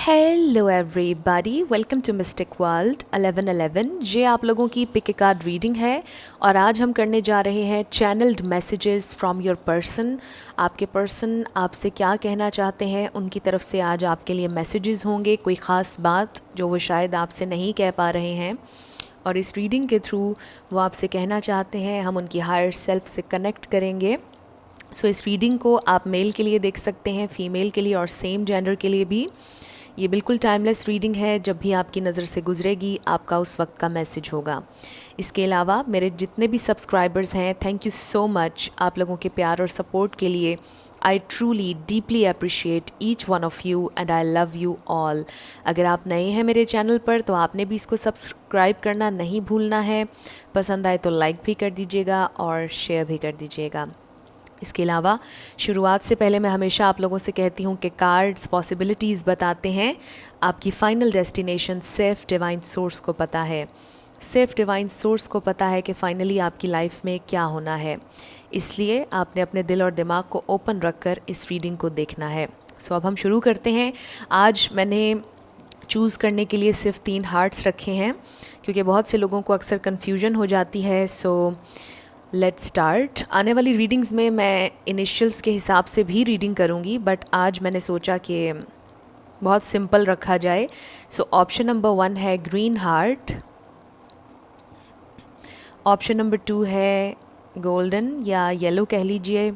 Hello everybody, welcome to mystic world 1111। ये आप लोगों की पिक ए कार्ड रीडिंग है और आज हम करने जा रहे हैं channelled messages from your person. आपके पर्सन आपसे क्या कहना चाहते हैं, उनकी तरफ से आज आपके लिए मैसेजेस होंगे, कोई ख़ास बात जो वो शायद आपसे नहीं कह पा रहे हैं और इस रीडिंग के थ्रू वो आपसे कहना चाहते हैं। हम उनकी हायर सेल्फ से कनेक्ट करेंगे। सो इस रीडिंग को आप मेल के लिए देख सकते हैं, फीमेल के लिए और सेम जेंडर के लिए भी। ये बिल्कुल टाइमलेस रीडिंग है, जब भी आपकी नज़र से गुजरेगी आपका उस वक्त का मैसेज होगा। इसके अलावा मेरे जितने भी सब्सक्राइबर्स हैं, थैंक यू सो मच आप लोगों के प्यार और सपोर्ट के लिए। I truly deeply appreciate each one of you and I love you all. अगर आप नए हैं मेरे चैनल पर तो आपने भी इसको सब्सक्राइब करना नहीं भूलना है। पसंद आए तो लाइक भी कर दीजिएगा और शेयर भी कर दीजिएगा। इसके अलावा शुरुआत से पहले मैं हमेशा आप लोगों से कहती हूँ कि कार्ड्स पॉसिबिलिटीज़ बताते हैं, आपकी फ़ाइनल डेस्टिनेशन सिर्फ डिवाइन सोर्स को पता है। सिर्फ डिवाइन सोर्स को पता है कि फ़ाइनली आपकी लाइफ में क्या होना है। इसलिए आपने अपने दिल और दिमाग को ओपन रखकर इस रीडिंग को देखना है। सो अब हम शुरू करते हैं। आज मैंने चूज़ करने के लिए सिर्फ 3 हार्ट्स रखे हैं क्योंकि बहुत से लोगों को अक्सर कन्फ्यूजन हो जाती है। So let's start. आने वाली रीडिंग्स में मैं इनिशियल्स के हिसाब से भी रीडिंग करूँगी, बट आज मैंने सोचा कि बहुत सिंपल रखा जाए। सो ऑप्शन नंबर 1 है ग्रीन हार्ट, ऑप्शन नंबर 2 है गोल्डन या येलो कह लीजिए,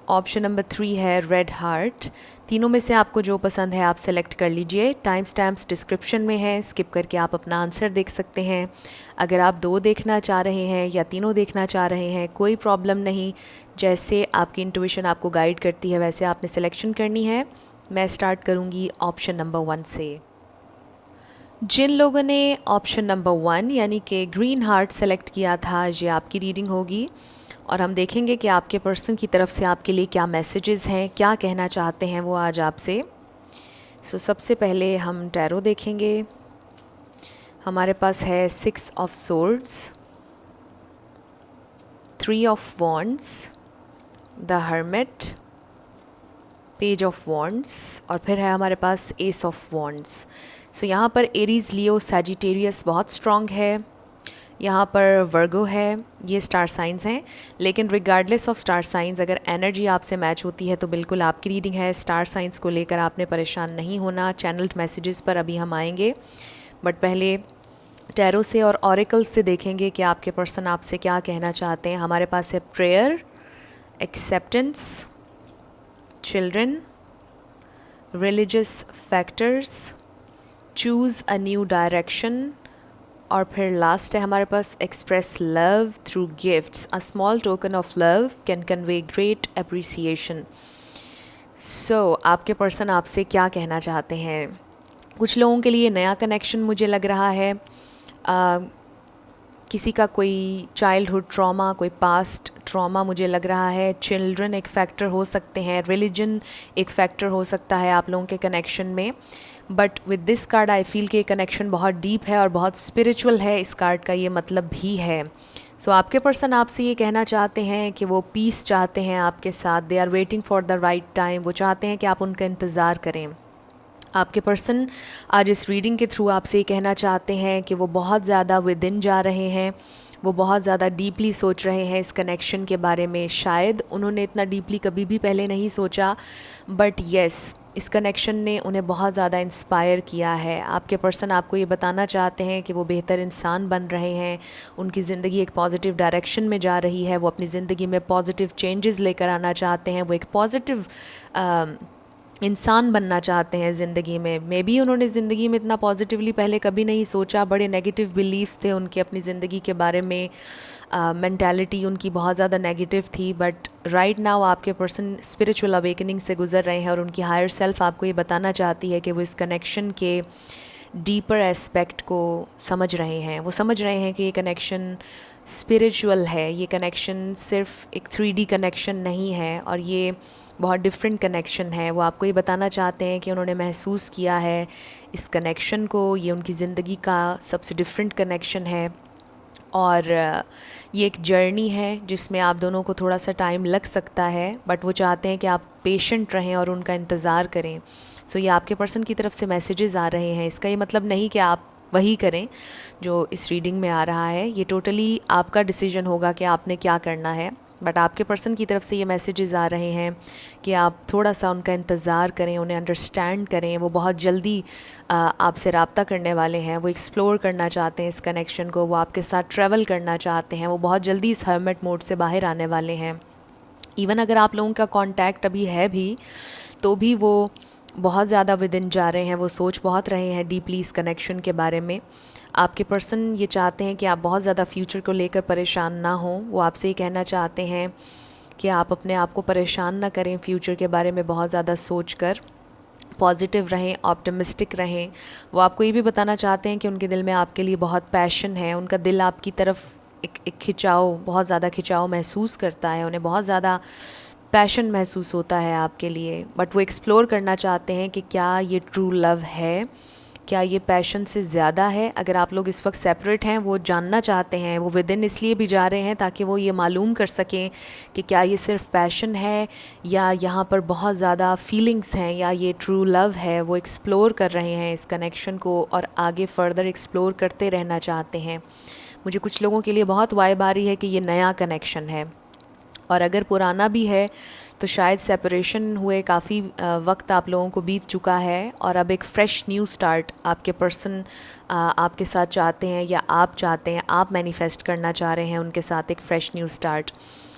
ऑप्शन नंबर 3 है रेड हार्ट। तीनों में से आपको जो पसंद है आप सेलेक्ट कर लीजिए। टाइम स्टैम्प्स डिस्क्रिप्शन में है, स्किप करके आप अपना आंसर देख सकते हैं। अगर आप 2 देखना चाह रहे हैं या तीनों देखना चाह रहे हैं, कोई प्रॉब्लम नहीं। जैसे आपकी इंट्यूशन आपको गाइड करती है वैसे आपने सिलेक्शन करनी है। मैं स्टार्ट करूँगी ऑप्शन नंबर 1 से। जिन लोगों ने ऑप्शन नंबर 1 यानी कि ग्रीन हार्ट सेलेक्ट किया था, ये आपकी रीडिंग होगी और हम देखेंगे कि आपके पर्सन की तरफ से आपके लिए क्या मैसेजेस हैं, क्या कहना चाहते हैं वो आज आपसे। सो सबसे पहले हम टैरो देखेंगे। हमारे पास है 6 of swords, 3 of wands, the hermit, page of wands और फिर है हमारे पास एस ऑफ वॉन्ड्स। सो यहाँ पर एरीज, लियो, सैजिटेरियस बहुत स्ट्रॉन्ग है। यहाँ पर वर्गो है, ये स्टार साइंस हैं। लेकिन रिगार्डलेस ऑफ स्टार साइंस, अगर एनर्जी आपसे मैच होती है तो बिल्कुल आपकी रीडिंग है। स्टार साइंस को लेकर आपने परेशान नहीं होना। चैनल्ड मैसेजेस पर अभी हम आएंगे, बट पहले टैरो से और ऑरेकल्स से देखेंगे कि आपके पर्सन आपसे क्या कहना चाहते हैं। हमारे पास है prayer, acceptance, children, religious factors, choose a new direction और फिर लास्ट है हमारे पास express love through gifts. A small token of love can convey great appreciation. So आपके पर्सन आपसे क्या कहना चाहते हैं? कुछ लोगों के लिए नया कनेक्शन मुझे लग रहा है। किसी का कोई चाइल्डहुड ट्रॉमा, कोई पास्ट ट्रॉमा मुझे लग रहा है। चिल्ड्रन एक फैक्टर हो सकते हैं, रिलीजन एक फैक्टर हो सकता है आप लोगों के कनेक्शन में। But with this card I feel कि कनेक्शन बहुत डीप है और बहुत स्पिरिचुअल है। इस कार्ड का ये मतलब भी है। सो आपके पर्सन आपसे ये कहना चाहते हैं कि वो पीस चाहते हैं आपके साथ। They are waiting for the right time. वो चाहते हैं कि आप उनका इंतज़ार करें। आपके पर्सन आज इस रीडिंग के थ्रू आपसे ये कहना चाहते हैं कि वो बहुत ज़्यादा विद इन जा रहे हैं। वो बहुत ज़्यादा डीपली सोच रहे हैं इस कनेक्शन के बारे में। शायद उन्होंने इतना डीपली कभी भी पहले नहीं सोचा, बट येस, इस कनेक्शन ने उन्हें बहुत ज़्यादा इंस्पायर किया है। आपके पर्सन आपको ये बताना चाहते हैं कि वो बेहतर इंसान बन रहे हैं। उनकी ज़िंदगी एक पॉजिटिव डायरेक्शन में जा रही है। वो अपनी ज़िंदगी में पॉजिटिव चेंजेस लेकर आना चाहते हैं। वो एक पॉजिटिव इंसान बनना चाहते हैं ज़िंदगी में। मे बी उन्होंने ज़िंदगी में इतना पॉजिटिवली पहले कभी नहीं सोचा। बड़े नेगेटिव बिलीव्स थे उनके अपनी ज़िंदगी के बारे में। मेंटालिटी उनकी बहुत ज़्यादा नेगेटिव थी। बट राइट नाउ आपके पर्सन स्पिरिचुअल अवेकनिंग से गुजर रहे हैं और उनकी हायर सेल्फ आपको ये बताना चाहती है कि वो इस कनेक्शन के डीपर एस्पेक्ट को समझ रहे हैं। वो समझ रहे हैं कि ये कनेक्शन स्पिरिचुअल है। ये कनेक्शन सिर्फ एक 3D कनेक्शन नहीं है और ये बहुत डिफरेंट कनेक्शन है। वो आपको ये बताना चाहते हैं कि उन्होंने महसूस किया है इस कनेक्शन को। ये उनकी ज़िंदगी का सबसे डिफरेंट कनेक्शन है। और ये एक जर्नी है जिसमें आप दोनों को थोड़ा सा टाइम लग सकता है, बट वो चाहते हैं कि आप पेशेंट रहें और उनका इंतज़ार करें। सो ये आपके पर्सन की तरफ से मैसेजेस आ रहे हैं। इसका ये मतलब नहीं कि आप वही करें जो इस रीडिंग में आ रहा है, ये टोटली आपका डिसीजन होगा कि आपने क्या करना है। बट आपके पर्सन की तरफ से ये मैसेजेस आ रहे हैं कि आप थोड़ा सा उनका इंतज़ार करें, उन्हें अंडरस्टैंड करें। वो बहुत जल्दी आपसे रब्ता करने वाले हैं, वो एक्सप्लोर करना चाहते हैं इस कनेक्शन को, वो आपके साथ ट्रैवल करना चाहते हैं, वो बहुत जल्दी इस हर्मिट मोड से बाहर आने वाले हैं। इवन अगर आप लोगों का कांटेक्ट अभी है भी तो भी वो बहुत ज़्यादा विदिन जा रहे हैं, वो सोच बहुत रहे हैं डीपली इस कनेक्शन के बारे में। आपके पर्सन ये चाहते हैं कि आप बहुत ज़्यादा फ्यूचर को लेकर परेशान ना हों। वो आपसे ये कहना चाहते हैं कि आप अपने आप को परेशान ना करें फ्यूचर के बारे में बहुत ज़्यादा सोच कर, पॉजिटिव रहें, ऑप्टिमिस्टिक रहें। वो आपको ये भी बताना चाहते हैं कि उनके दिल में आपके लिए बहुत पैशन है, उनका दिल आपकी तरफ एक खिंचाव, बहुत ज़्यादा खिंचाव महसूस करता है, उन्हें बहुत ज़्यादा पैशन महसूस होता है आपके लिए। बट वो एक्सप्लोर करना चाहते हैं कि क्या ये ट्रू लव है, क्या ये पैशन से ज़्यादा है। अगर आप लोग इस वक्त सेपरेट हैं, वो जानना चाहते हैं, वो विदिन इसलिए भी जा रहे हैं ताकि वो ये मालूम कर सकें कि क्या ये सिर्फ पैशन है या यहाँ पर बहुत ज़्यादा फीलिंग्स हैं या ये ट्रू लव है। वो एक्सप्लोर कर रहे हैं इस कनेक्शन को और आगे फर्दर एक्सप्लोर करते रहना चाहते हैं। मुझे कुछ लोगों के लिए बहुत वाइब आ रही है कि ये नया कनेक्शन है, और अगर पुराना भी है तो शायद सेपरेशन हुए काफ़ी वक्त आप लोगों को बीत चुका है और अब एक फ़्रेश न्यू स्टार्ट आपके पर्सन आपके साथ चाहते हैं, या आप चाहते हैं, आप मैनिफेस्ट करना चाह रहे हैं उनके साथ एक फ़्रेश न्यू स्टार्ट।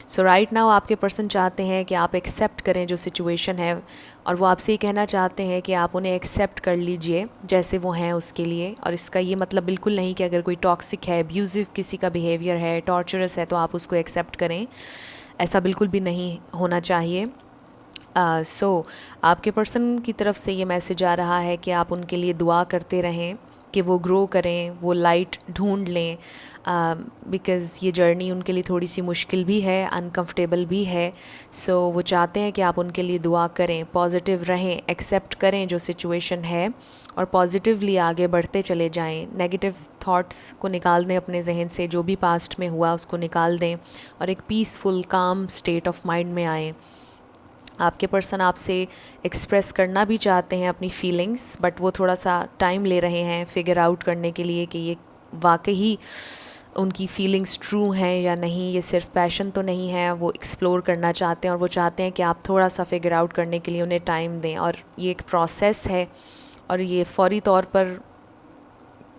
सो राइट नाउ आपके पर्सन चाहते हैं कि आप एक्सेप्ट करें जो सिचुएशन है, और वो आपसे ये कहना चाहते हैं कि आप उन्हें एक्सेप्ट कर लीजिए जैसे वो हैं उसके लिए। और इसका ये मतलब बिल्कुल नहीं कि अगर कोई टॉक्सिक है, अब्यूज़िव किसी का बिहेवियर है, टॉर्चरस है, तो आप उसको एक्सेप्ट करें। ऐसा बिल्कुल भी नहीं होना चाहिए। सो आपके पर्सन की तरफ से ये मैसेज आ रहा है कि आप उनके लिए दुआ करते रहें कि वो ग्रो करें, वो लाइट ढूंढ लें, बिकॉज़ ये जर्नी उनके लिए थोड़ी सी मुश्किल भी है, अनकंफर्टेबल भी है। सो वो चाहते हैं कि आप उनके लिए दुआ करें, पॉजिटिव रहें, एक्सेप्ट करें जो सिचुएशन है और पॉजिटिवली आगे बढ़ते चले जाएं। नेगेटिव थॉट्स को निकाल दें अपने जहन से, जो भी पास्ट में हुआ उसको निकाल दें और एक पीसफुल काम स्टेट ऑफ माइंड में आएँ। आपके पर्सन आपसे एक्सप्रेस करना भी चाहते हैं अपनी फीलिंग्स, बट वो थोड़ा सा टाइम ले रहे हैं फिगर आउट करने के लिए कि ये वाकई उनकी फीलिंग्स ट्रू हैं या नहीं, ये सिर्फ पैशन तो नहीं है। वो एक्सप्लोर करना चाहते हैं और वो चाहते हैं कि आप थोड़ा सा फिगर आउट करने के लिए उन्हें टाइम दें। और ये एक प्रोसेस है और ये फौरी तौर पर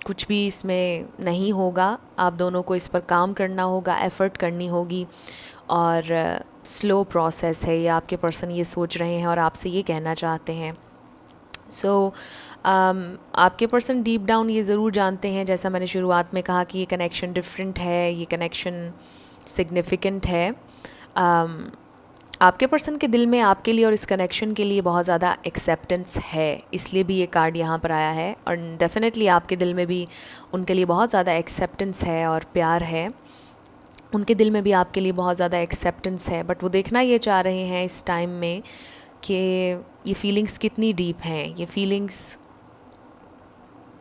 कुछ भी इसमें नहीं होगा। आप दोनों को इस पर काम करना होगा, एफ़र्ट करनी होगी, और स्लो प्रोसेस है ये। आपके पर्सन ये सोच रहे हैं और आपसे ये कहना चाहते हैं। सो आपके पर्सन डीप डाउन ये ज़रूर जानते हैं, जैसा मैंने शुरुआत में कहा, कि ये कनेक्शन डिफरेंट है, ये कनेक्शन सिग्निफिकेंट है। आपके पर्सन के दिल में आपके लिए और इस कनेक्शन के लिए बहुत ज़्यादा एक्सेप्टेंस है, इसलिए भी ये कार्ड यहाँ पर आया है। और डेफिनेटली आपके दिल में भी उनके लिए बहुत ज़्यादा एक्सेप्टेंस है और प्यार है। उनके दिल में भी आपके लिए बहुत ज़्यादा एक्सेप्टेंस है, बट वो देखना ये चाह रहे हैं इस टाइम में कि ये फीलिंग्स कितनी डीप हैं, ये फीलिंग्स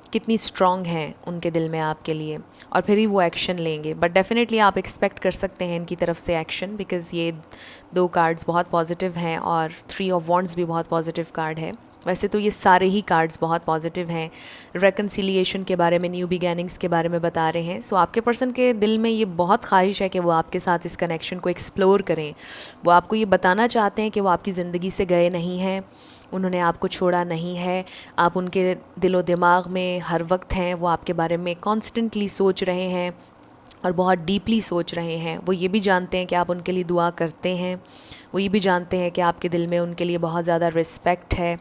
कितनी स्ट्रॉन्ग हैं उनके दिल में आपके लिए, और फिर ही वो एक्शन लेंगे। बट डेफिनेटली आप एक्सपेक्ट कर सकते हैं इनकी तरफ से एक्शन, बिकॉज़ ये दो कार्ड्स बहुत पॉजिटिव हैं और 3 ऑफ वॉन्ड्स भी बहुत पॉजिटिव कार्ड है। वैसे तो ये सारे ही कार्ड्स बहुत पॉजिटिव हैं, रेकन्सिलिएशन के बारे में, न्यू बिगैनिंग्स के बारे में बता रहे हैं। सो आपके पर्सन के दिल में ये बहुत ख्वाहिश है कि वो आपके साथ इस कनेक्शन को एक्सप्लोर करें। वो आपको ये बताना चाहते हैं कि वो आपकी ज़िंदगी से गए नहीं हैं, उन्होंने आपको छोड़ा नहीं है, आप उनके दिलो दिमाग में हर वक्त हैं। वो आपके बारे में कॉन्स्टेंटली सोच रहे हैं और बहुत डीपली सोच रहे हैं। वो ये भी जानते हैं कि आप उनके लिए दुआ करते हैं, वो ये भी जानते हैं कि आपके दिल में उनके लिए बहुत ज़्यादा रिस्पेक्ट है,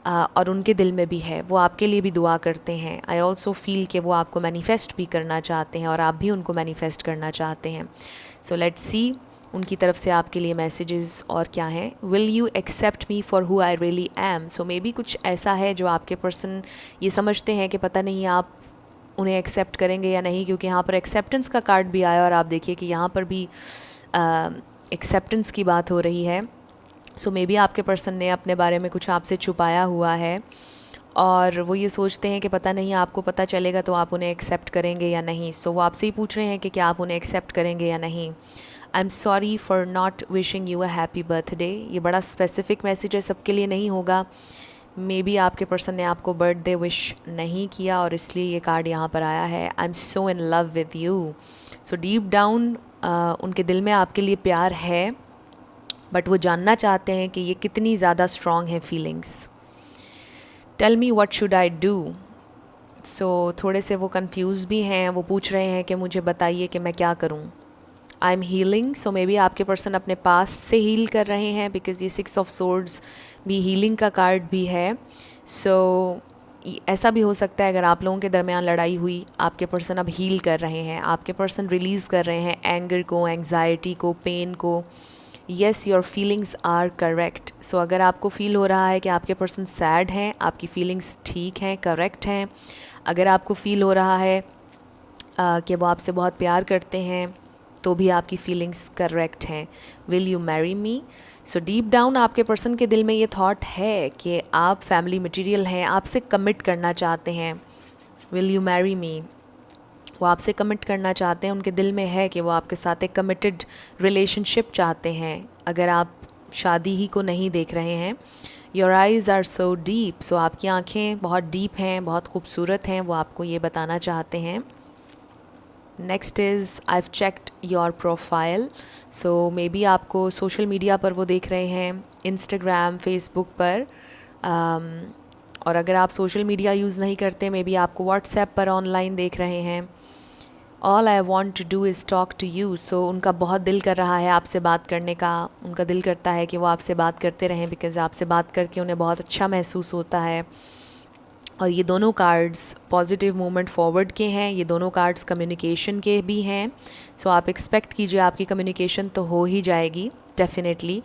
और उनके दिल में भी है, वो आपके लिए भी दुआ करते हैं। आई ऑल्सो फील कि वो आपको मैनिफेस्ट भी करना चाहते हैं और आप भी उनको मैनिफेस्ट करना चाहते हैं। सो लेट्स सी उनकी तरफ से आपके लिए मैसेजेस और क्या हैं। Will you accept me for who I really am. So may be कुछ ऐसा है जो आपके पर्सन ये समझते हैं कि पता नहीं आप उन्हें एक्सेप्ट करेंगे या नहीं, क्योंकि यहाँ पर एक्सेप्टेंस का कार्ड भी आया और आप देखिए कि यहाँ पर भी एक्सेप्टेंस की बात हो रही है। सो मे बी आपके पर्सन ने अपने बारे में कुछ आपसे छुपाया हुआ है और वो ये सोचते हैं कि पता नहीं आपको पता चलेगा तो आप उन्हें एक्सेप्ट करेंगे या नहीं। सो वो आपसे ही पूछ रहे हैं कि क्या आप उन्हें एक्सेप्ट करेंगे या नहीं। I am sorry for not wishing you a happy birthday. ये बड़ा स्पेसिफिक मैसेज है, सबके लिए नहीं होगा। मे बी आपके पर्सन ने आपको बर्थडे विश नहीं किया और इसलिए ये कार्ड यहाँ पर आया है। I am so in love with you. So deep down उनके दिल में आपके लिए प्यार है, बट वो जानना चाहते हैं कि ये कितनी ज़्यादा स्ट्रॉन्ग है feelings. Tell me what should I do. So थोड़े से वो कंफ्यूज भी हैं, वो पूछ रहे हैं कि मुझे बताइए कि मैं क्या करूं। I am healing. So may be आपके पर्सन अपने पास से हील कर रहे हैं, बिकॉज ये 6 ऑफ सोर्ड्स भी हीलिंग का कार्ड भी है। सो ऐसा भी हो सकता है अगर आप लोगों के दरमियान लड़ाई हुई, आपके पर्सन अब हील कर रहे हैं, आपके पर्सन रिलीज़ कर रहे हैं एंगर को, एंग्जाइटी को, पेन को। Yes, your feelings are correct. So अगर आपको फील हो रहा है कि आपके पर्सन सैड हैं, आपकी फीलिंग्स ठीक हैं, करेक्ट हैं। अगर आपको फील हो रहा है कि वो आपसे बहुत प्यार करते हैं, तो भी आपकी फीलिंग्स करेक्ट हैं। Will you marry me. So deep down आपके पर्सन के दिल में ये थॉट है कि आप फैमिली मटेरियल हैं, आपसे कमिट करना चाहते हैं। विल यू मैरी मी, वो आपसे कमिट करना चाहते हैं, उनके दिल में है कि वो आपके साथ एक कमिटेड रिलेशनशिप चाहते हैं, अगर आप शादी ही को नहीं देख रहे हैं। Your eyes are so deep. So आपकी आँखें बहुत डीप हैं, बहुत खूबसूरत हैं, वो आपको ये बताना चाहते हैं। Next is I have checked your profile. So may be आपको सोशल मीडिया पर वो देख रहे हैं, इंस्टाग्राम, फेसबुक पर। और अगर आप सोशल मीडिया यूज़ नहीं करते, मे बी आपको व्हाट्सएप पर ऑनलाइन देख रहे हैं। All I want to do is talk to you. So उनका बहुत दिल कर रहा है आपसे बात करने का। उनका दिल करता है कि वो आपसे बात करते रहें, बिकॉज़ आपसे बात करके उन्हें बहुत अच्छा महसूस होता है। और ये दोनों कार्ड्स पॉजिटिव मूवमेंट फॉरवर्ड के हैं, ये दोनों कार्ड्स कम्युनिकेशन के भी हैं। सो आप एक्सपेक्ट कीजिए आपकी कम्युनिकेशन तो हो ही जाएगी डेफिनेटली।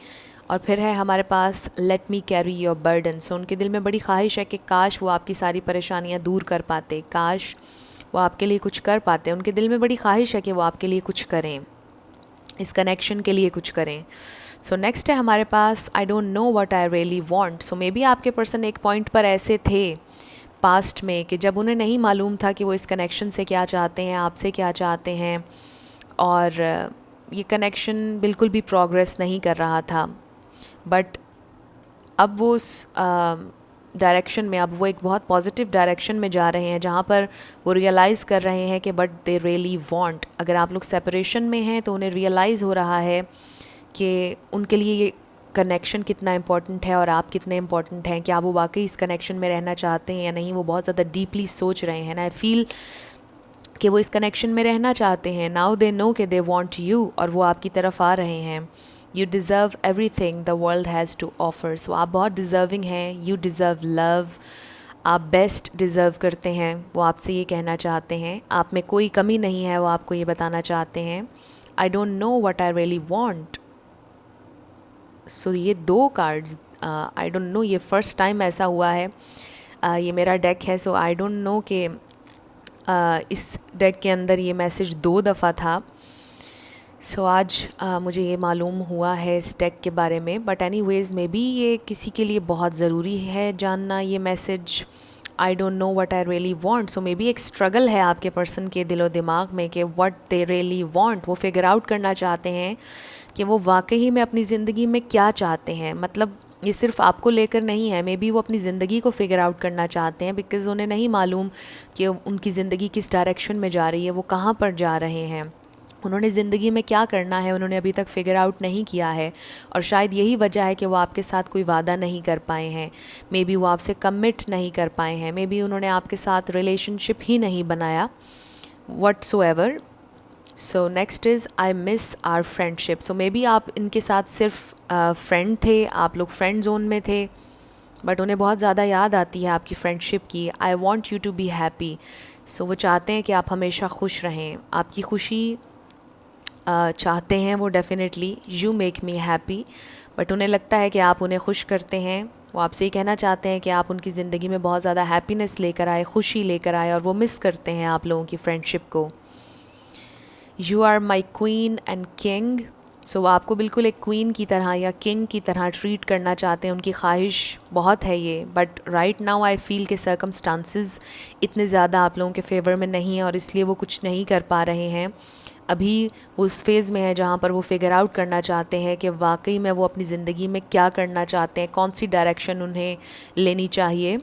और फिर है हमारे पास let me carry your burden. So उनके दिल में बड़ी ख्वाहिश है कि काश वो आपकी सारी परेशानियाँ दूर कर पाते, काश वो आपके लिए कुछ कर पाते। उनके दिल में बड़ी ख्वाहिश है कि वो आपके लिए कुछ करें, इस कनेक्शन के लिए कुछ करें। सो नेक्स्ट है हमारे पास I don't know what I really want. So may be आपके पर्सन एक पॉइंट पर ऐसे थे पास्ट में कि जब उन्हें नहीं मालूम था कि वो इस कनेक्शन से क्या चाहते हैं, आपसे क्या चाहते हैं, और ये कनेक्शन बिल्कुल भी प्रोग्रेस नहीं कर रहा था। बट अब वो उस डायरेक्शन में, अब वो एक बहुत पॉजिटिव डायरेक्शन में जा रहे हैं, जहाँ पर वो रियलाइज़ कर रहे हैं कि बट दे रियली वांट। अगर आप लोग सेपरेशन में हैं तो उन्हें रियलाइज़ हो रहा है कि उनके लिए ये कनेक्शन कितना इम्पॉर्टेंट है और आप कितने इम्पॉर्टेंट हैं, क्या वो वाकई इस कनेक्शन में रहना चाहते हैं या नहीं। वो बहुत ज़्यादा डीपली सोच रहे हैं, आई फील कि वो इस कनेक्शन में रहना चाहते हैं। नाउ दे नो कि दे वांट यू, और वो आपकी तरफ आ रहे हैं। You deserve everything the world has to offer. So आप बहुत डिज़र्विंग हैं, यू डिज़र्व लव, आप बेस्ट डिज़र्व करते हैं, वो आपसे ये कहना चाहते हैं। आप में कोई कमी नहीं है, वो आपको ये बताना चाहते हैं। I don't know what I really want. So ये दो कार्ड्स, आई डोंट नो, ये फ़र्स्ट टाइम ऐसा हुआ है। ये मेरा डेक है, सो आई डोंट नो कि इस डेक के अंदर ये मैसेज 2 दफ़ा था। सो आज मुझे ये मालूम हुआ है इस डेक के बारे में। बट एनीवेज़ मे बी ये किसी के लिए बहुत ज़रूरी है जानना ये message. I don't know what I really want. So may be एक स्ट्रगल है आपके पर्सन के दिलो दिमाग में कि व्हाट दे रियली वांट। वो फिगर आउट करना चाहते हैं कि वो वाकई में अपनी ज़िंदगी में क्या चाहते हैं। मतलब ये सिर्फ आपको लेकर नहीं है, मे बी वो अपनी ज़िंदगी को फिगर आउट करना चाहते हैं, बिकॉज़ उन्हें नहीं मालूम कि उनकी ज़िंदगी किस डायरेक्शन में जा रही है, वो कहाँ पर जा रहे हैं, उन्होंने ज़िंदगी में क्या करना है, उन्होंने अभी तक फिगर आउट नहीं किया है। और शायद यही वजह है कि वो आपके साथ कोई वादा नहीं कर पाए हैं, मे बी वो आपसे कमिट नहीं कर पाए हैं, मे बी उन्होंने आपके साथ रिलेशनशिप ही नहीं बनाया, whatsoever. So next is I miss our friendship. So may be आप इनके साथ सिर्फ फ्रेंड थे, आप लोग फ्रेंड जोन में थे, बट उन्हें बहुत ज़्यादा याद आती है आपकी फ्रेंडशिप की। I want you to be happy. So वो चाहते हैं कि आप हमेशा खुश रहें, आपकी खुशी चाहते हैं वो definitely. You make me happy. But उन्हें लगता है कि आप उन्हें खुश करते हैं। वो आपसे ये कहना चाहते हैं कि आप उनकी ज़िंदगी में बहुत ज़्यादा हैप्पीनेस लेकर आए, खुशी लेकर आए, और वो मिस करते हैं आप लोगों की फ्रेंडशिप को। You are my queen and king. So वो आपको बिल्कुल एक क्वीन की तरह या किंग की तरह ट्रीट करना चाहते हैं, उनकी ख्वाहिश बहुत है ये। But right now I feel के सर्कमस्टांसिस इतने ज़्यादा आप लोगों के फेवर में नहीं है और इसलिए वो कुछ नहीं कर पा रहे हैं। अभी वो उस फेज़ में है जहाँ पर वो फिगर आउट करना चाहते हैं कि वाकई में वो अपनी ज़िंदगी में क्या करना चाहते हैं, कौन सी डायरेक्शन उन्हें लेनी चाहिए।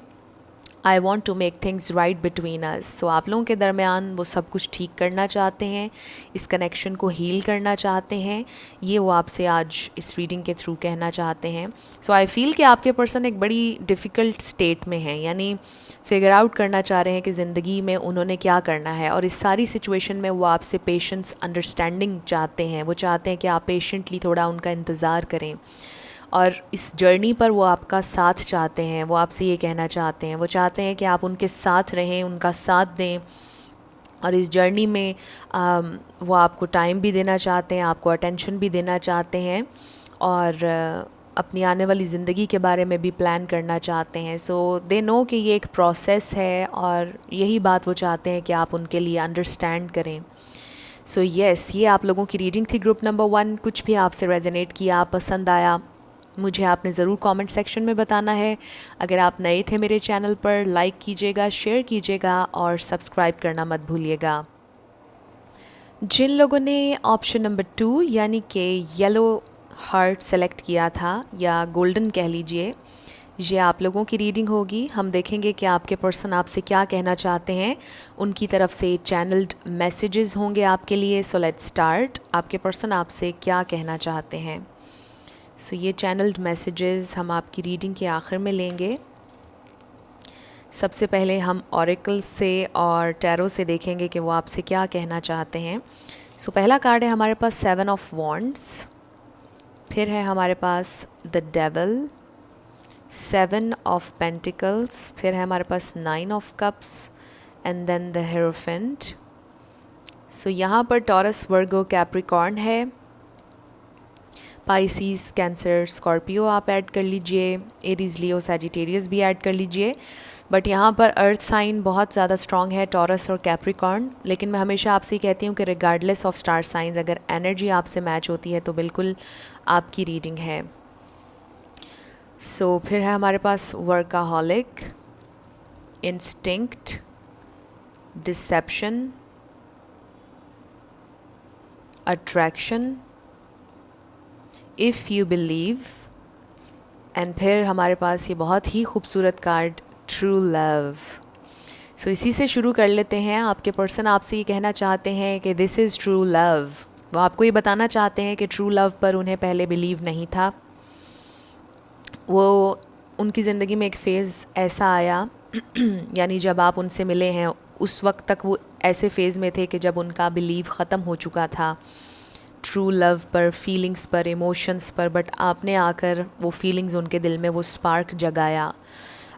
I want to make things right between us. So आप लोगों के दरमियान वो सब कुछ ठीक करना चाहते हैं, इस कनेक्शन को हील करना चाहते हैं, ये वो आपसे आज इस रीडिंग के थ्रू कहना चाहते हैं। सो आई फील कि आपके पर्सन एक बड़ी डिफ़िकल्ट स्टेट में है, यानी फिगर आउट करना चाह रहे हैं कि ज़िंदगी में उन्होंने क्या करना है, और इस सारी सिचुएशन में वो आपसे पेशेंस, अंडरस्टैंडिंग चाहते हैं। वो चाहते हैं कि आप पेशेंटली थोड़ा उनका इंतज़ार करें, और इस जर्नी पर वो आपका साथ चाहते हैं। वो आपसे ये कहना चाहते हैं, वो चाहते हैं कि आप उनके साथ रहें, उनका साथ दें, और इस जर्नी में वो आपको टाइम भी देना चाहते हैं, आपको अटेंशन भी देना चाहते हैं, और अपनी आने वाली ज़िंदगी के बारे में भी प्लान करना चाहते हैं। सो दे नो कि ये एक प्रोसेस है, और यही बात वो चाहते हैं कि आप उनके लिए अंडरस्टैंड करें। सो येस, ये आप लोगों की रीडिंग थी ग्रुप नंबर 1। कुछ भी आपसे रेजोनेट किया, पसंद आया, मुझे आपने ज़रूर कमेंट सेक्शन में बताना है। अगर आप नए थे मेरे चैनल पर, लाइक कीजिएगा, शेयर कीजिएगा और सब्सक्राइब करना मत भूलिएगा। जिन लोगों ने ऑप्शन नंबर 2 यानी कि येलो हार्ट सेलेक्ट किया था, या गोल्डन कह लीजिए, ये आप लोगों की रीडिंग होगी। हम देखेंगे कि आपके पर्सन आपसे क्या कहना चाहते हैं, उनकी तरफ से चैनल्ड मैसेजेस होंगे आपके लिए। So let's start. आपके पर्सन आपसे क्या कहना चाहते हैं। सो ये चैनल्ड मैसेजेस हम आपकी रीडिंग के आखिर में लेंगे। सबसे पहले हम ऑरेकल से और टैरो से देखेंगे कि वो आपसे क्या कहना चाहते हैं। सो पहला कार्ड है हमारे पास 7 ऑफ वॉन्ड्स, फिर है हमारे पास द डेविल, 7 ऑफ पेंटिकल्स, फिर है हमारे पास 9 of cups and then the hierophant. So यहाँ पर टॉरस, वर्गो, कैप्रिकॉर्न है, पाइसीस, कैंसर, स्कॉर्पियो आप ऐड कर लीजिए, एरीज, लियो, सैजिटेरियस भी ऐड कर लीजिए। बट यहाँ पर अर्थ साइन बहुत ज़्यादा स्ट्रॉन्ग है, टॉरस और कैप्रिकॉर्न। लेकिन मैं हमेशा आपसे कहती हूँ कि रिगार्डलेस ऑफ स्टार साइंस, अगर एनर्जी आपसे मैच होती है तो बिल्कुल आपकी रीडिंग है। सो फिर है हमारे पास workaholic, instinct, deception, attraction, if you believe, and फिर हमारे पास ये बहुत ही खूबसूरत कार्ड ट्रू लव। सो इसी से शुरू कर लेते हैं। आपके पर्सन आपसे ये कहना चाहते हैं कि दिस इज़ ट्रू लव। वो आपको ये बताना चाहते हैं कि ट्रू लव पर उन्हें पहले बिलीव नहीं था। वो उनकी ज़िंदगी में एक फ़ेज़ ऐसा आया यानी जब आप उनसे मिले हैं उस वक्त तक वो ऐसे फ़ेज़ में थे कि जब उनका बिलीव ख़त्म हो चुका था ट्रू लव पर, फीलिंग्स पर, इमोशंस पर। बट आपने आकर वो फीलिंग्स उनके दिल में वो स्पार्क जगाया।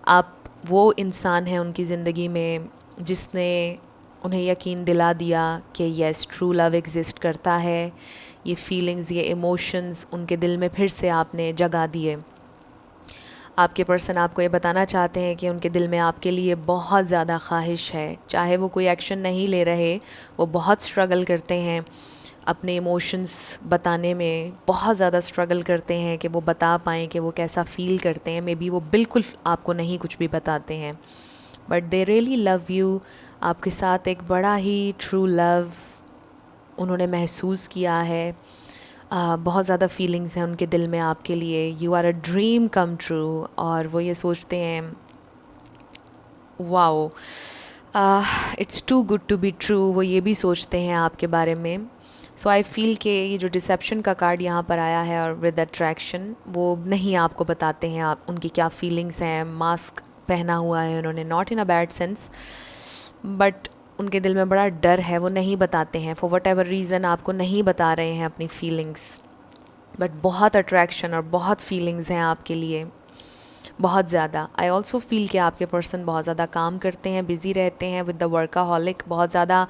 आप वो इंसान हैं उनकी ज़िंदगी में जिसने उन्हें यकीन दिला दिया कि यस, ट्रू लव एग्ज़िस्ट करता है। ये फीलिंग्स, ये इमोशंस उनके दिल में फिर से आपने जगा दिए। आपके पर्सन आपको ये बताना चाहते हैं कि उनके दिल में आपके लिए बहुत ज़्यादा ख्वाहिश है। चाहे वो कोई एक्शन नहीं ले रहे, वो बहुत स्ट्रगल करते हैं अपने इमोशंस बताने में, बहुत ज़्यादा स्ट्रगल करते हैं कि वो बता पाएँ कि वो कैसा फ़ील करते हैं। मे बी वो बिल्कुल आपको नहीं कुछ भी बताते हैं, but they really love you. आपके साथ एक बड़ा ही ट्रू लव उन्होंने महसूस किया है। बहुत ज़्यादा फीलिंग्स हैं उनके दिल में आपके लिए। You are a dream come true. और वो ये सोचते हैं, wow, it's too good to be true. वो ये भी सोचते हैं आपके बारे में। सो आई फील कि ये जो डिसेप्शन का कार्ड यहाँ पर आया है और विद अट्रैक्शन, वो नहीं आपको बताते हैं आप उनकी क्या फीलिंग्स हैं। मास्क पहना हुआ है उन्होंने, not in a bad sense, but उनके दिल में बड़ा डर है। वो नहीं बताते हैं, फॉर वट एवर रीज़न आपको नहीं बता रहे हैं अपनी फीलिंग्स। बट बहुत अट्रैक्शन और बहुत फीलिंग्स हैं आपके लिए, बहुत ज़्यादा। आई ऑल्सो फील कि आपके पर्सन बहुत ज़्यादा काम करते हैं, बिज़ी रहते हैं विद द वर्काहॉलिक। बहुत ज़्यादा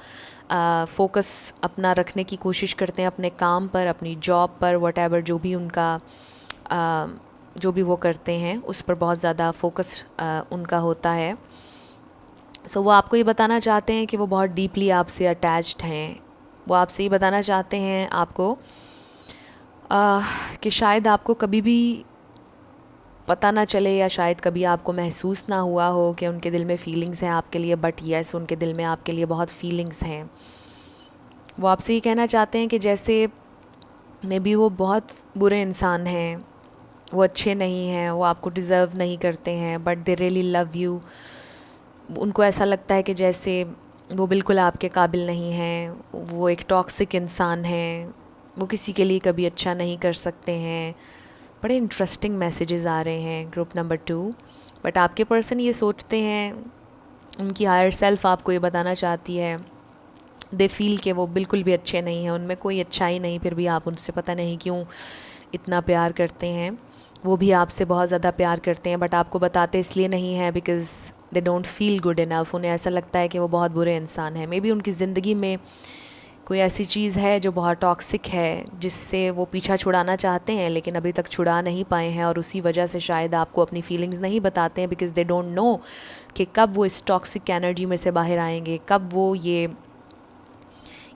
फोकस अपना रखने की कोशिश करते हैं अपने काम पर, अपनी जॉब पर, वट एवर जो भी उनका जो भी वो करते हैं उस पर बहुत ज़्यादा फोकस उनका होता है। सो वो आपको ये बताना चाहते हैं कि वो बहुत डीपली आपसे अटैच्ड हैं। वो आपसे ये बताना चाहते हैं आपको कि शायद आपको कभी भी पता ना चले या शायद कभी आपको महसूस ना हुआ हो कि उनके दिल में फ़ीलिंग्स हैं आपके लिए, बट यस उनके दिल में आपके लिए बहुत फ़ीलिंग्स हैं। वो आपसे ये कहना चाहते हैं कि जैसे मे बी वो बहुत बुरे इंसान हैं, वो अच्छे नहीं हैं, वो आपको डिज़र्व नहीं करते हैं, but they really love you. उनको ऐसा लगता है कि जैसे वो बिल्कुल आपके काबिल नहीं हैं, वो एक टॉक्सिक इंसान हैं, वो किसी के लिए कभी अच्छा नहीं कर सकते हैं। बड़े इंटरेस्टिंग मैसेजेस आ रहे हैं ग्रुप नंबर 2। बट आपके पर्सन ये सोचते हैं, उनकी हायर सेल्फ आपको ये बताना चाहती है, दे फील कि वो बिल्कुल भी अच्छे नहीं हैं, उनमें कोई अच्छाई नहीं, फिर भी आप उनसे पता नहीं क्यों इतना प्यार करते हैं। वो भी आपसे बहुत ज़्यादा प्यार करते हैं, बट आपको बताते इसलिए नहीं है because they don't feel good enough. उन्हें ऐसा लगता है कि वो बहुत बुरे इंसान हैं। मे बी उनकी ज़िंदगी में कोई ऐसी चीज़ है जो बहुत टॉक्सिक है, जिससे वो पीछा छुड़ाना चाहते हैं लेकिन अभी तक छुड़ा नहीं पाए हैं, और उसी वजह से शायद आपको अपनी फीलिंग्स नहीं बताते हैं बिकॉज़ दे डोंट नो कि कब वो इस टॉक्सिक एनर्जी में से बाहर आएंगे, कब वो ये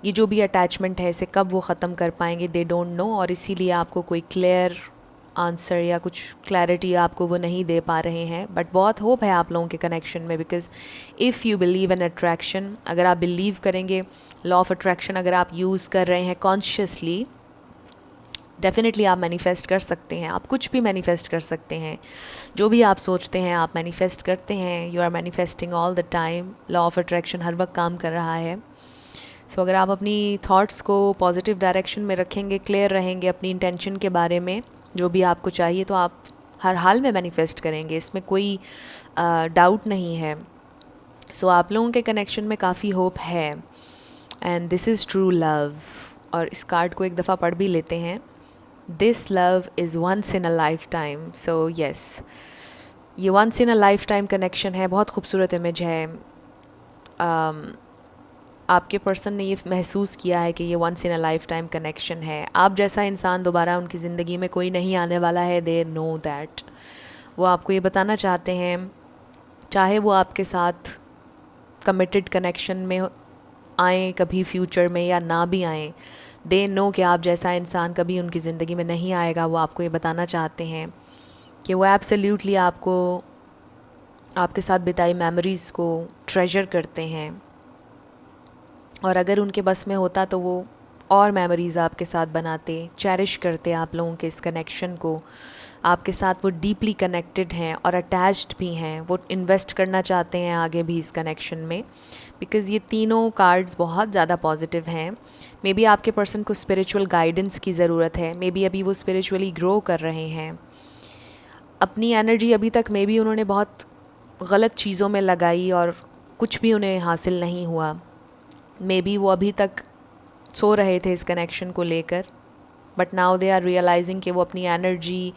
जो भी अटैचमेंट है इसे कब वो ख़त्म कर पाएंगे। दे डोंट नो, और इसीलिए आपको कोई क्लियर आंसर या कुछ क्लैरिटी आपको वो नहीं दे पा रहे हैं। बट बहुत होप है आप लोगों के कनेक्शन में, because if you believe in attraction, अगर आप बिलीव करेंगे लॉ ऑफ अट्रैक्शन, अगर आप यूज़ कर रहे हैं कॉन्शियसली, डेफिनेटली आप मैनिफेस्ट कर सकते हैं। आप कुछ भी मैनिफेस्ट कर सकते हैं, जो भी आप सोचते हैं आप मैनिफेस्ट करते हैं। You are manifesting all the time. Law of attraction हर वक्त काम कर रहा है। सो अगर आप अपनी थॉट्स को पॉजिटिव डायरेक्शन में रखेंगे, क्लियर रहेंगे अपनी इंटेंशन के बारे में, जो भी आपको चाहिए, तो आप हर हाल में मैनिफेस्ट करेंगे, इसमें कोई डाउट नहीं है। सो आप लोगों के कनेक्शन में काफ़ी होप है, and this is true love. और इस कार्ड को एक दफ़ा पढ़ भी लेते हैं। This love is once in a lifetime. So yes, ये once in a lifetime connection है। बहुत खूबसूरत इमेज है। आपके पर्सन ने ये महसूस किया है कि ये once in a lifetime connection है। आप जैसा इंसान दोबारा उनकी ज़िंदगी में कोई नहीं आने वाला है। They know that. वो आपको ये बताना चाहते हैं, चाहे वो आपके साथ कमिटेड कनेक्शन में आएँ कभी फ्यूचर में या ना भी आएँ, दे नो कि आप जैसा इंसान कभी उनकी ज़िंदगी में नहीं आएगा। वो आपको ये बताना चाहते हैं कि वो एब्सोल्यूटली आपको, आपके साथ बिताई मेमोरीज़ को ट्रेजर करते हैं, और अगर उनके बस में होता तो वो और मेमोरीज़ आपके साथ बनाते, चेरिश करते आप लोगों के इस कनेक्शन को। आपके साथ वो डीपली कनेक्टेड हैं और अटैच्ड भी हैं। वो इन्वेस्ट करना चाहते हैं आगे भी इस कनेक्शन में, बिकॉज़ ये तीनों कार्ड्स बहुत ज़्यादा पॉजिटिव हैं। मे बी आपके पर्सन को स्पिरिचुअल गाइडेंस की ज़रूरत है। मे बी अभी वो स्पिरिचुअली ग्रो कर रहे हैं। अपनी एनर्जी अभी तक मे बी उन्होंने बहुत गलत चीज़ों में लगाई और कुछ भी उन्हें हासिल नहीं हुआ। मे बी वो अभी तक सो रहे थे इस कनेक्शन को लेकर, but now they are realizing कि वो अपनी एनर्जी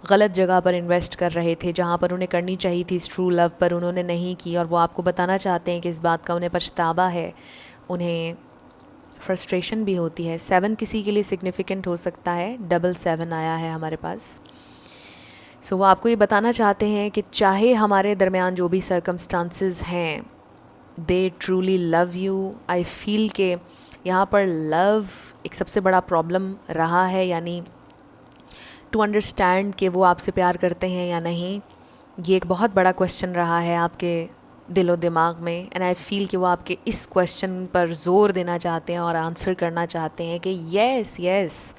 गलत जगह पर इन्वेस्ट कर रहे थे, जहाँ पर उन्हें करनी चाहिए थी इस ट्रू लव पर, उन्होंने नहीं की। और वो आपको बताना चाहते हैं कि इस बात का उन्हें पछतावा है, उन्हें फ्रस्ट्रेशन भी होती है। 7 किसी के लिए सिग्निफिकेंट हो सकता है। 7 आया है हमारे पास। सो वो आपको ये बताना चाहते हैं कि चाहे हमारे दरमियान जो भी सर्कमस्टांसेस हैं, they truly love you. I feel के यहाँ पर लव एक सबसे बड़ा प्रॉब्लम रहा है, यानी टू अंडरस्टैंड कि वो आपसे प्यार करते हैं या नहीं, ये एक बहुत बड़ा क्वेश्चन रहा है आपके दिलो दिमाग में। एंड आई फील कि वो आपके इस क्वेश्चन पर ज़ोर देना चाहते हैं और आंसर करना चाहते हैं कि yes yes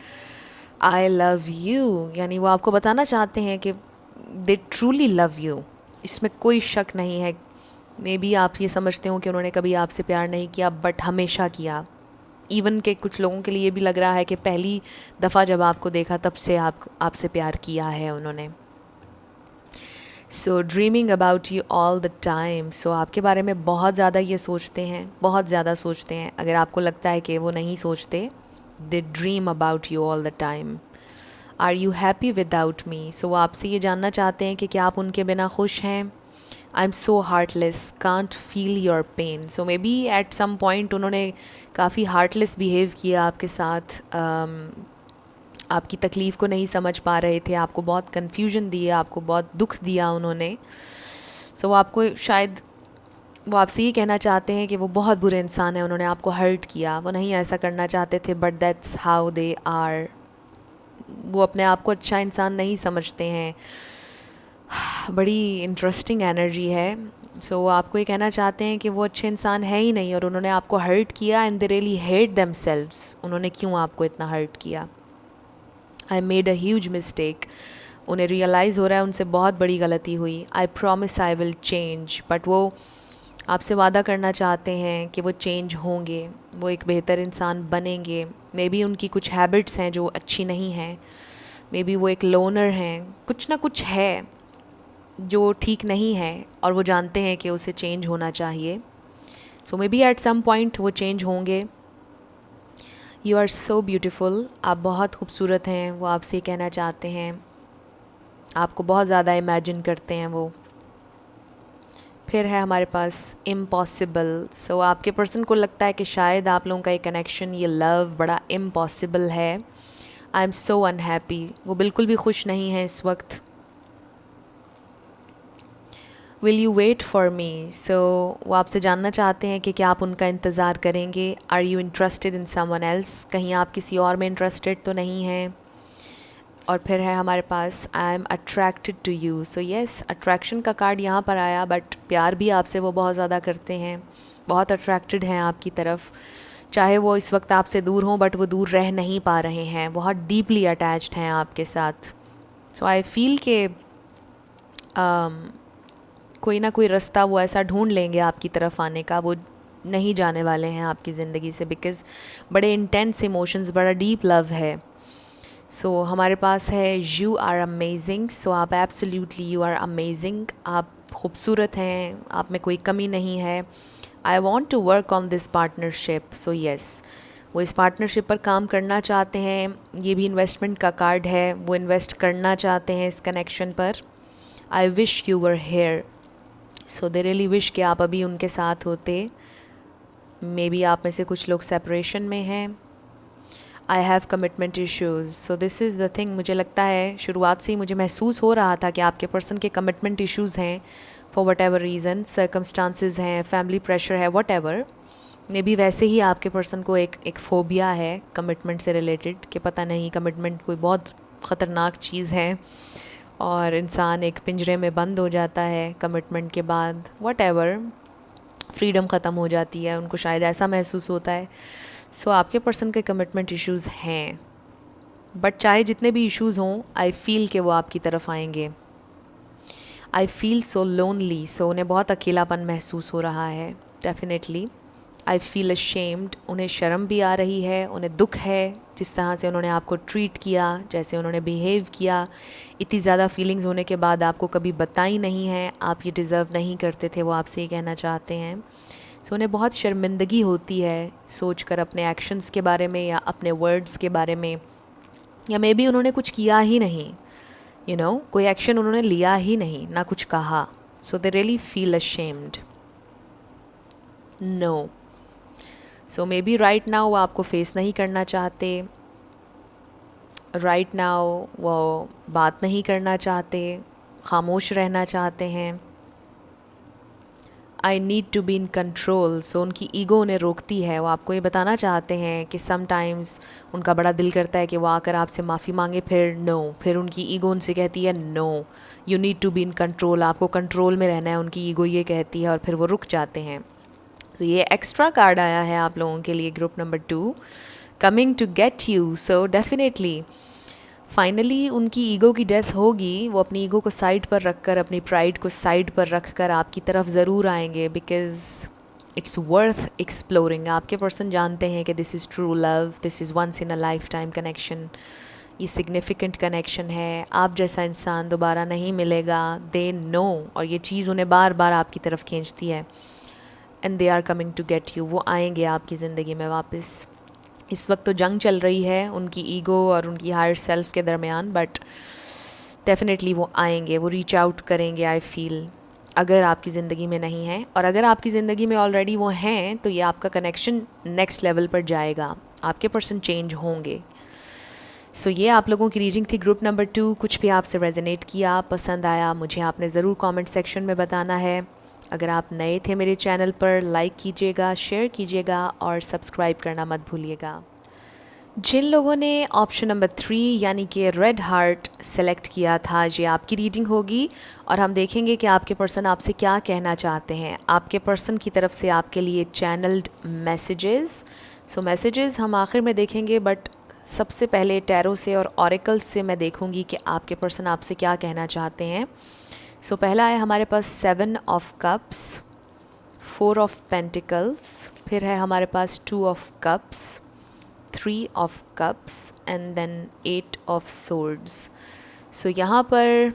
I love you. यानी वो आपको बताना चाहते हैं कि दे ट्रूली लव यू, इसमें कोई शक नहीं है। मे बी आप ये समझते हो कि उन्होंने कभी आपसे प्यार नहीं किया, बट हमेशा किया। इवन के कुछ लोगों के लिए भी लग रहा है कि पहली दफ़ा जब आपको देखा तब से आपसे प्यार किया है उन्होंने। So dreaming about you all the time. So आपके बारे में बहुत ज़्यादा ये सोचते हैं, बहुत ज़्यादा सोचते हैं। अगर आपको लगता है कि वो नहीं सोचते, they dream about you all the time. Are you happy without me. So वो आपसे ये जानना चाहते हैं कि क्या आप उनके बिना खुश हैं। I am so heartless, can't feel your pain. So may be at some point उन्होंने काफ़ी हार्टलेस बिहेव किया आपके साथ, आपकी तकलीफ़ को नहीं समझ पा रहे थे, आपको बहुत कन्फ्यूजन दिया, आपको बहुत दुख दिया उन्होंने। सो वो आपको शायद, वो आपसे ये कहना चाहते हैं कि वो बहुत बुरे इंसान हैं, उन्होंने आपको हर्ट किया, वो नहीं ऐसा करना चाहते थे, but that's how they are. वो अपने आप को अच्छा इंसान नहीं समझते हैं। बड़ी इंटरेस्टिंग एनर्जी है। सो आपको ये कहना चाहते हैं कि वो अच्छे इंसान है ही नहीं और उन्होंने आपको हर्ट किया and they really hate themselves. उन्होंने क्यों आपको इतना हर्ट किया? I made a huge mistake. उन्हें रियलाइज़ हो रहा है उनसे बहुत बड़ी गलती हुई। I promise I will change. But वो आपसे वादा करना चाहते हैं कि वो चेंज होंगे, वो एक बेहतर इंसान बनेंगे। मे बी उनकी कुछ हैबिट्स हैं जो अच्छी नहीं हैं, मे बी वो एक लोनर हैं, कुछ ना कुछ है जो ठीक नहीं है और वो जानते हैं कि उसे चेंज होना चाहिए। So may be at some point वो चेंज होंगे। यू आर सो ब्यूटिफुल, आप बहुत खूबसूरत हैं, वो आपसे ये कहना चाहते हैं। आपको बहुत ज़्यादा इमेजिन करते हैं वो। फिर है हमारे पास इम्पॉसिबल। सो आपके पर्सन को लगता है कि शायद आप लोगों का ये कनेक्शन, ये लव बड़ा इम्पॉसिबल है। I am so unhappy. वो बिल्कुल भी खुश नहीं है इस वक्त। Will you wait for me? So वो आपसे जानना चाहते हैं कि क्या आप उनका इंतज़ार करेंगे। Are you interested in someone else? कहीं आप किसी और में इंटरेस्टेड तो नहीं हैं? और फिर है हमारे पास I am attracted to you. So yes, attraction का कार्ड यहाँ पर आया, बट प्यार भी आपसे वो बहुत ज़्यादा करते हैं, बहुत अट्रैक्टेड हैं आपकी तरफ। चाहे वो इस वक्त आपसे दूर हों, बट वो दूर रह नहीं पा रहे हैं, बहुत डीपली अटैच्ड हैं आपके साथ। सो आई फील के कोई ना कोई रास्ता वो ऐसा ढूंढ लेंगे आपकी तरफ आने का। वो नहीं जाने वाले हैं आपकी ज़िंदगी से, बिकॉज़ बड़े इंटेंस इमोशंस, बड़ा डीप लव है। सो हमारे पास है यू आर अमेजिंग। सो आप एब्सोल्युटली यू आर अमेजिंग। आप खूबसूरत हैं, आप में कोई कमी नहीं है। I want to work on this partnership. So yes, वो इस पार्टनरशिप पर काम करना चाहते हैं। ये भी इन्वेस्टमेंट का कार्ड है, वो इन्वेस्ट करना चाहते हैं इस कनेक्शन पर। I wish you were here. So they really wish कि आप अभी उनके साथ होते। मे बी आप में से कुछ लोग सेपरेशन में हैं। I have commitment issues. So this is the thing. मुझे लगता है शुरुआत से ही मुझे महसूस हो रहा था कि आपके पर्सन के कमिटमेंट इश्यूज़ हैं, for what ever reason, circumstances हैं, फैमिली प्रेशर है, वट एवर। मे बी वैसे ही आपके पर्सन को एक फ़ोबिया है कमिटमेंट से रिलेटेड, कि पता नहीं कमिटमेंट कोई बहुत ख़तरनाक चीज़ है और इंसान एक पिंजरे में बंद हो जाता है कमिटमेंट के बाद, वट एवर, फ्रीडम ख़त्म हो जाती है, उनको शायद ऐसा महसूस होता है। सो आपके पर्सन के कमिटमेंट इश्यूज़ हैं, बट चाहे जितने भी इश्यूज़ हों, आई फील कि वो आपकी तरफ आएंगे। I feel so lonely. सो उन्हें बहुत अकेलापन महसूस हो रहा है, डेफिनेटली। I feel ashamed. उन्हें शर्म भी आ रही है, उन्हें दुख है जिस तरह से उन्होंने आपको ट्रीट किया, जैसे उन्होंने बिहेव किया। इतनी ज़्यादा फीलिंग्स होने के बाद आपको कभी बताई नहीं है, आप ये डिज़र्व नहीं करते थे, वो आपसे ये कहना चाहते हैं। सो उन्हें बहुत शर्मिंदगी होती है सोच कर अपने एक्शंस के बारे में या अपने वर्ड्स के बारे में, या मे बी उन्होंने कुछ किया ही नहीं, कोई एक्शन उन्होंने लिया ही नहीं, ना कुछ कहा। So they really feel ashamed. No. So may be right now वो आपको फेस नहीं करना चाहते, राइट नाउ वो बात नहीं करना चाहते, खामोश रहना चाहते हैं। I need to be in control. So उनकी ईगो उन्हें रोकती है। वो आपको ये बताना चाहते हैं कि समटाइम्स उनका बड़ा दिल करता है कि वो आकर आपसे माफ़ी मांगे, फिर उनकी ईगो उनसे कहती है no, you need to be in control, आपको कंट्रोल में रहना है, उनकी ईगो ये कहती है, और फिर वो रुक जाते हैं। तो ये एक्स्ट्रा कार्ड आया है आप लोगों के लिए, group number 2, coming to get you. So definitely finally उनकी ईगो की डेथ होगी। वो अपनी ईगो को साइड पर रख कर, अपनी प्राइड को साइड पर रख कर आपकी तरफ ज़रूर आएंगे, बिकॉज़ इट्स वर्थ एक्सप्लोरिंग। आपके पर्सन जानते हैं कि this is true love, this is once in a lifetime connection, ये सिग्निफिकेंट कनेक्शन है, आप जैसा इंसान दोबारा नहीं मिलेगा, दे नो। और ये चीज़ उन्हें बार बार आपकी तरफ खींचती है, and they are coming to get you. वो आएंगे आपकी ज़िंदगी में वापस। इस वक्त तो जंग चल रही है उनकी ईगो और उनकी हायर सेल्फ के दरमियान, बट डेफिनेटली वो आएंगे, वो रीच आउट करेंगे। आई फील अगर आपकी ज़िंदगी में नहीं है, और अगर आपकी ज़िंदगी में ऑलरेडी वो हैं, तो ये आपका कनेक्शन नेक्स्ट लेवल पर जाएगा, आपके पर्सन चेंज होंगे। सो ये आप लोगों की रीडिंग थी, ग्रुप नंबर 2। कुछ भी आपसे रेजोनेट किया, पसंद आया, मुझे आपने ज़रूर कमेंट सेक्शन में बताना है। अगर आप नए थे मेरे चैनल पर, लाइक कीजिएगा, शेयर कीजिएगा और सब्सक्राइब करना मत भूलिएगा। जिन लोगों ने ऑप्शन नंबर 3 यानी कि रेड हार्ट सेलेक्ट किया था, ये आपकी रीडिंग होगी और हम देखेंगे कि आपके पर्सन आपसे क्या कहना चाहते हैं। आपके पर्सन की तरफ से आपके लिए चैनल्ड मैसेजेस, सो मैसेजेस हम आखिर में देखेंगे, बट सबसे पहले टैरो से और ऑरेकल्स से मैं देखूंगी कि आपके पर्सन आपसे क्या कहना चाहते हैं। सो पहला है हमारे पास 7 ऑफ कप्स, 4 ऑफ पेंटिकल्स, फिर है हमारे पास 2 of cups, 3 of cups and then 8 of swords. So यहाँ पर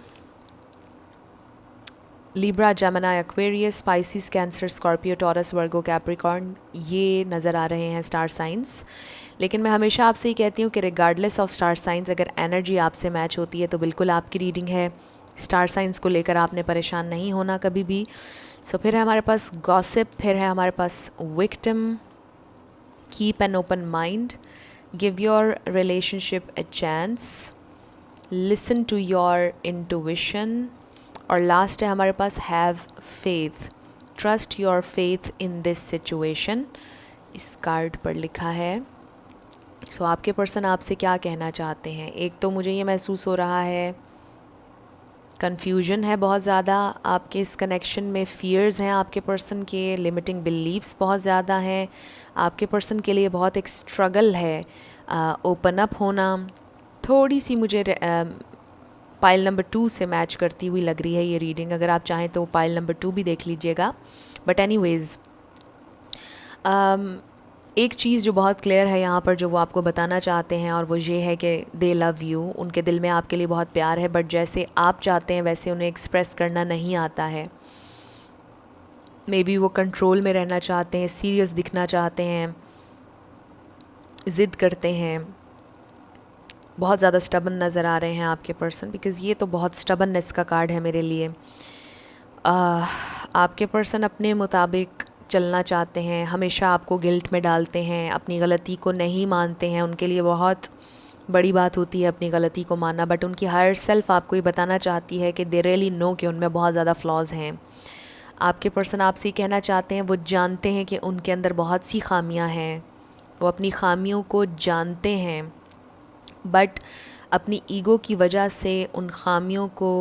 Libra, Gemini, Aquarius, Pisces, Cancer, Scorpio, Taurus, Virgo, Capricorn ये नज़र आ रहे हैं स्टार साइंस। लेकिन मैं हमेशा आपसे ही कहती हूँ कि रिगार्डलेस ऑफ स्टार साइंस, अगर एनर्जी आपसे मैच होती है तो बिल्कुल आपकी रीडिंग है। स्टार साइंस को लेकर आपने परेशान नहीं होना कभी भी। सो फिर है हमारे पास गॉसिप, फिर है हमारे पास victim, keep an open mind, give your relationship a chance, listen to your intuition, और लास्ट है हमारे पास have faith, trust your faith in this situation, इस कार्ड पर लिखा है। सो आपके पर्सन आपसे क्या कहना चाहते हैं? एक तो मुझे ये महसूस हो रहा है कन्फ्यूजन है बहुत ज़्यादा आपके इस कनेक्शन में, फ़ियर्स हैं आपके पर्सन के, लिमिटिंग बिलीव्स बहुत ज़्यादा हैं आपके पर्सन के लिए, बहुत एक स्ट्रगल है ओपन अप होना। थोड़ी सी मुझे पाइल नंबर 2 से मैच करती हुई लग रही है ये रीडिंग। अगर आप चाहें तो पाइल नंबर 2 भी देख लीजिएगा। बट एनीवेज़ एक चीज़ जो बहुत क्लियर है यहाँ पर, जो वो आपको बताना चाहते हैं, और वो ये है कि दे लव यू, उनके दिल में आपके लिए बहुत प्यार है, बट जैसे आप चाहते हैं वैसे उन्हें एक्सप्रेस करना नहीं आता है। मे बी वो कंट्रोल में रहना चाहते हैं, सीरियस दिखना चाहते हैं, ज़िद करते हैं, बहुत ज़्यादा स्टबन नज़र आ रहे हैं आपके पर्सन, बिकॉज़ ये तो बहुत स्टबननेस का कार्ड है मेरे लिए। आपके पर्सन अपने मुताबिक चलना चाहते हैं, हमेशा आपको गिल्ट में डालते हैं, अपनी गलती को नहीं मानते हैं। उनके लिए बहुत बड़ी बात होती है अपनी गलती को मानना, बट उनकी हायर सेल्फ आपको ये बताना चाहती है कि दे रियली नो कि उनमें बहुत ज़्यादा फ्लॉज़ हैं। आपके पर्सन आपसे कहना चाहते हैं वो जानते हैं कि उनके अंदर बहुत सी खामियां हैं, वो अपनी खामियों को जानते हैं, बट अपनी ईगो की वजह से उन खामियों को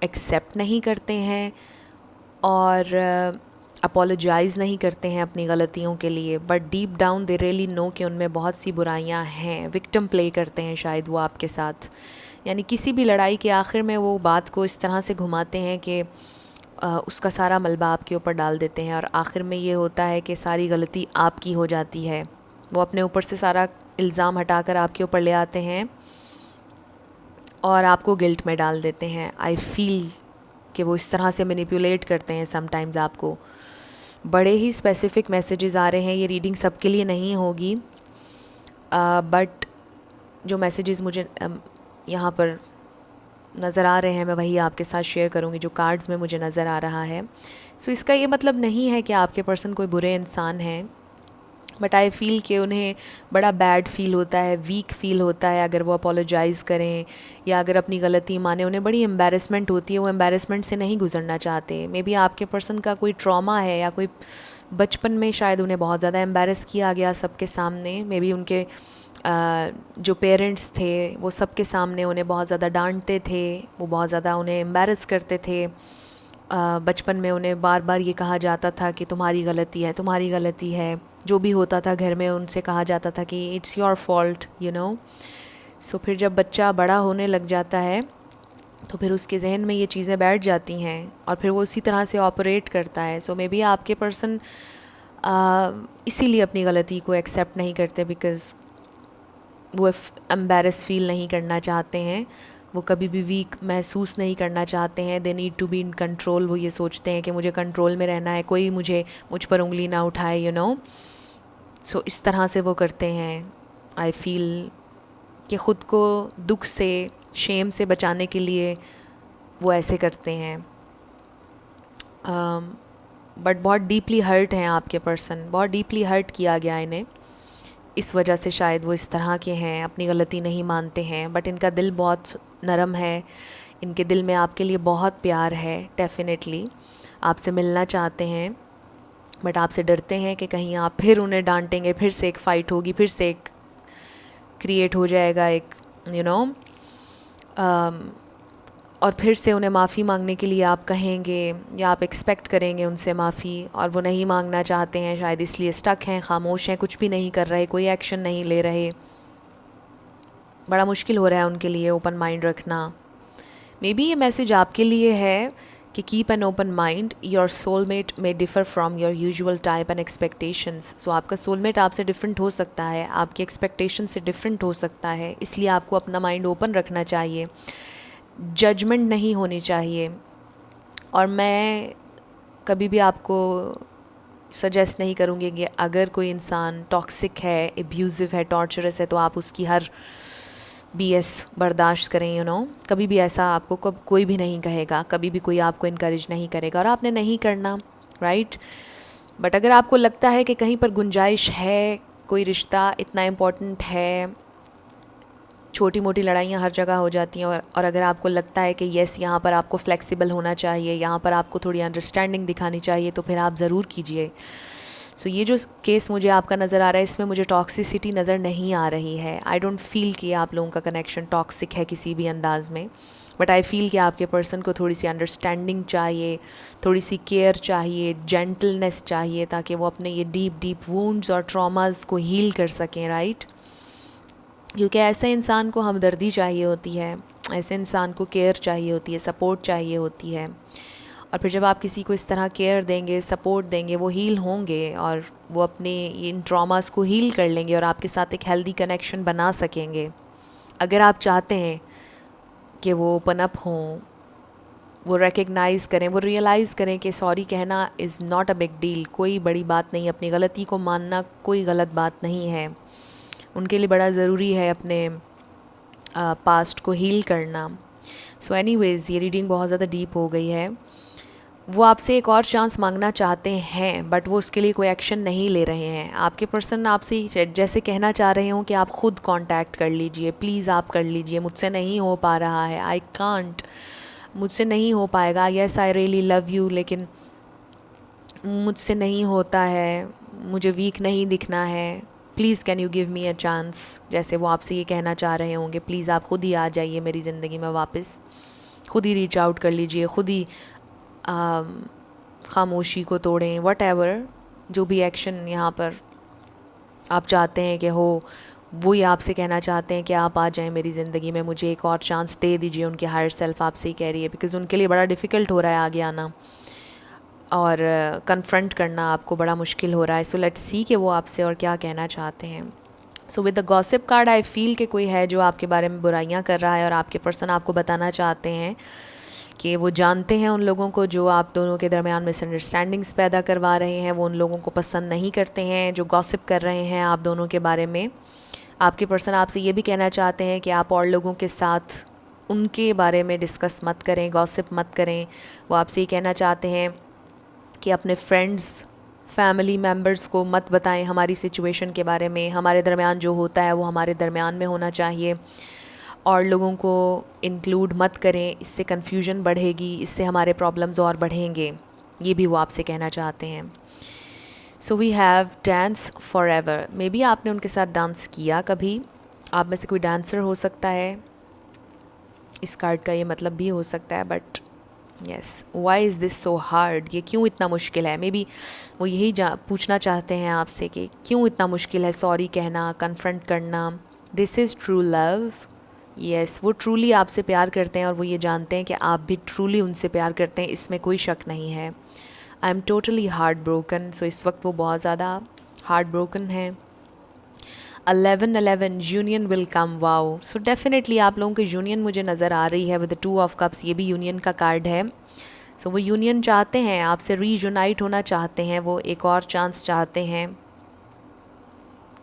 एक्सेप्ट नहीं करते हैं और अपोलोजाइज़ नहीं करते हैं अपनी गलतियों के लिए, but deep down they really know कि उनमें बहुत सी बुराइयां हैं। विक्टिम प्ले करते हैं शायद वो आपके साथ, यानी किसी भी लड़ाई के आखिर में वो बात को इस तरह से घुमाते हैं कि उसका सारा मलबा आपके ऊपर डाल देते हैं, और आखिर में ये होता है कि सारी गलती आपकी हो जाती है। वो अपने ऊपर से सारा इल्ज़ाम हटाकर आपके ऊपर ले आते हैं और आपको गिल्ट में डाल देते हैं। आई फील कि वो इस तरह से मैनिपुलेट करते हैं समटाइम्स आपको। बड़े ही स्पेसिफ़िक मैसेजेस आ रहे हैं, ये रीडिंग सबके लिए नहीं होगी, बट जो मैसेजेस मुझे यहाँ पर नज़र आ रहे हैं मैं वही आपके साथ शेयर करूँगी, जो कार्ड्स में मुझे नज़र आ रहा है। सो इसका ये मतलब नहीं है कि आपके पर्सन कोई बुरे इंसान हैं, बट आई फ़ील कि उन्हें बड़ा बैड फील होता है, वीक फील होता है अगर वो अपोलोजाइज़ करें या अगर अपनी गलती माने। उन्हें बड़ी एम्बैरेसमेंट होती है, वो एम्बैरेसमेंट से नहीं गुजरना चाहते। मे बी आपके पर्सन का कोई ट्रॉमा है या कोई बचपन में शायद उन्हें बहुत ज़्यादा एम्बैरस किया गया सबके सामने। मे बी उनके जो पेरेंट्स थे वो सबके सामने उन्हें बहुत ज़्यादा डांटते थे, वो बहुत ज़्यादा उन्हें एम्बैरस करते थे। बचपन में उन्हें बार बार ये कहा जाता था कि तुम्हारी गलती है, तुम्हारी गलती है। जो भी होता था घर में उनसे कहा जाता था कि it's your fault, you know. So फिर जब बच्चा बड़ा होने लग जाता है तो फिर उसके जहन में ये चीज़ें बैठ जाती हैं और फिर वो उसी तरह से ऑपरेट करता है। सो मे बी आपके पर्सन इसीलिए अपनी गलती को एक्सेप्ट नहीं करते, बिकॉज़ वो एम्बैरस फील नहीं करना चाहते हैं, वो कभी भी वीक महसूस नहीं करना चाहते हैं। They need to be in control. वो ये सोचते हैं कि मुझे कंट्रोल में रहना है, कोई मुझ पर उंगली ना उठाए, यू नो। सो इस तरह से वो करते हैं। आई फील कि ख़ुद को दुख से, शेम से बचाने के लिए वो ऐसे करते हैं। बट बहुत डीपली हर्ट हैं आपके पर्सन, बहुत डीपली हर्ट किया गया इन्हें, इस वजह से शायद वो इस तरह के हैं, अपनी गलती नहीं मानते हैं। बट इनका दिल बहुत नरम है, इनके दिल में आपके लिए बहुत प्यार है। डेफिनेटली आपसे मिलना चाहते हैं, बट आपसे डरते हैं कि कहीं आप फिर उन्हें डांटेंगे, फिर से एक फ़ाइट होगी, फिर से एक क्रिएट हो जाएगा एक और फिर से उन्हें माफ़ी मांगने के लिए आप कहेंगे या आप एक्सपेक्ट करेंगे उनसे माफ़ी, और वो नहीं मांगना चाहते हैं, शायद इसलिए स्टक हैं, खामोश हैं, कुछ भी नहीं कर रहे, कोई एक्शन नहीं ले रहे। बड़ा मुश्किल हो रहा है उनके लिए ओपन माइंड रखना। मे बी ये मैसेज आपके लिए है कि keep an open mind, your soulmate may differ from your usual type and expectations. So आपका सोलमेट आपसे डिफरेंट हो सकता है, आपकी एक्सपेक्टेशन से डिफरेंट हो सकता है, इसलिए आपको अपना माइंड ओपन रखना चाहिए, जजमेंट नहीं होनी चाहिए। और मैं कभी भी आपको सजेस्ट नहीं करूँगी कि अगर कोई इंसान टॉक्सिक है, एब्यूज़िव है, टॉर्चरस है, तो आप उसकी हर BS बर्दाश्त करें। कभी भी ऐसा आपको कोई भी नहीं कहेगा, कभी भी कोई आपको इनकरेज नहीं करेगा, और आपने नहीं करना, राइट। बट अगर आपको लगता है कि कहीं पर गुंजाइश है, कोई रिश्ता इतना इम्पोर्टेंट है, छोटी मोटी लड़ाइयाँ हर जगह हो जाती हैं, और अगर आपको लगता है कि येस यहाँ पर आपको फ्लेक्सिबल होना चाहिए, यहाँ पर आपको थोड़ी अंडरस्टैंडिंग दिखानी चाहिए, तो फिर आप ज़रूर कीजिए। सो ये जो केस मुझे आपका नज़र आ रहा है, इसमें मुझे टॉक्सिसिटी नज़र नहीं आ रही है। आई डोंट फील कि आप लोगों का कनेक्शन टॉक्सिक है किसी भी अंदाज़ में, बट आई फील कि आपके पर्सन को थोड़ी सी अंडरस्टैंडिंग चाहिए, थोड़ी सी केयर चाहिए, जेंटलनेस चाहिए, ताकि वो अपने ये डीप वुंड्स और ट्रॉमास को हील कर सकें, राइट। क्योंकि ऐसे इंसान को हमदर्दी चाहिए होती है, ऐसे इंसान को केयर चाहिए होती है, सपोर्ट चाहिए होती है। और फिर जब आप किसी को इस तरह केयर देंगे, सपोर्ट देंगे, वो हील होंगे और वो अपने इन ट्रॉमास को हील कर लेंगे और आपके साथ एक हेल्दी कनेक्शन बना सकेंगे। अगर आप चाहते हैं कि वो ओपन अप हों, वो रिकग्नाइज़ करें, वो रियलाइज़ करें कि सॉरी कहना is not a big deal, कोई बड़ी बात नहीं, अपनी गलती को मानना कोई गलत बात नहीं है। उनके लिए बड़ा ज़रूरी है अपने पास्ट को हील करना। सो एनीवेज़, ये रीडिंग बहुत ज़्यादा डीप हो गई है। वो आपसे एक और चांस मांगना चाहते हैं, बट वो उसके लिए कोई एक्शन नहीं ले रहे हैं। आपके पर्सन आपसे जैसे कहना चाह रहे हों कि आप ख़ुद कांटेक्ट कर लीजिए, प्लीज़ आप कर लीजिए, मुझसे नहीं हो पा रहा है, आई कांट, मुझसे नहीं हो पाएगा, yes I really love you, लेकिन मुझसे नहीं होता है, मुझे वीक नहीं दिखना है, please can you give me a chance. जैसे वो आपसे ये कहना चाह रहे होंगे, प्लीज़ आप ख़ुद ही आ जाइए मेरी ज़िंदगी में वापस, खुद ही रीच आउट कर लीजिए, खुद ही ख़ामोशी को तोड़ें, वट जो भी एक्शन यहाँ पर आप चाहते हैं कि हो, वो ही आपसे कहना चाहते हैं कि आप आ जाएं मेरी ज़िंदगी में, मुझे एक और चांस दे दीजिए। उनके हायर सेल्फ आपसे ही कह रही है, बिकॉज़ उनके लिए बड़ा डिफ़िकल्ट हो रहा है आगे आना और कन्फ्रंट करना आपको बड़ा मुश्किल हो रहा है। सो लेट्स सी कि वो आपसे और क्या कहना चाहते हैं। So with the gossip card I feel कि कोई है जो आपके बारे में बुराइयां कर रहा है और आपके पर्सन आपको बताना चाहते हैं कि वो जानते हैं उन लोगों को जो आप दोनों के दरमियान मिसअंडरस्टैंडिंग्स पैदा करवा रहे हैं, वो उन लोगों को पसंद नहीं करते हैं जो गॉसिप कर रहे हैं आप दोनों के बारे में। आपके पर्सन आपसे ये भी कहना चाहते हैं कि आप और लोगों के साथ उनके बारे में डिस्कस मत करें, गॉसिप मत करें। वो आपसे ये कहना चाहते हैं कि अपने फ्रेंड्स, फैमिली मेम्बर्स को मत बताएं हमारी सिचुएशन के बारे में, हमारे दरमियान जो होता है वो हमारे दरमियान में होना चाहिए, और लोगों को इंक्लूड मत करें, इससे कन्फ्यूजन बढ़ेगी, इससे हमारे प्रॉब्लम्स और बढ़ेंगे। ये भी वो आपसे कहना चाहते हैं। So we have dance forever. Maybe आपने उनके साथ डांस किया कभी, आप में से कोई डांसर हो सकता है, इस कार्ड का ये मतलब भी हो सकता है। But yes, why is this so hard, ये क्यों इतना मुश्किल है। मे बी वो यही पूछना चाहते हैं आपसे कि क्यों इतना मुश्किल है सॉरी कहना, कन्फ्रंट करना। This is true love. Yes, वो ट्रूली आपसे प्यार करते हैं और वो ये जानते हैं कि आप भी ट्रूली उनसे प्यार करते हैं, इसमें कोई शक नहीं है। I am totally heartbroken. So इस वक्त वो बहुत ज़्यादा हार्ट ब्रोकन है। 11 union will come. Wow, so definitely आप लोगों की यूनियन मुझे नज़र आ रही है विद 2 ऑफ कप्स। ये भी यूनियन का कार्ड है। सो वो यूनियन चाहते हैं, आपसे रीयूनाइट होना चाहते हैं, वो एक और चांस चाहते हैं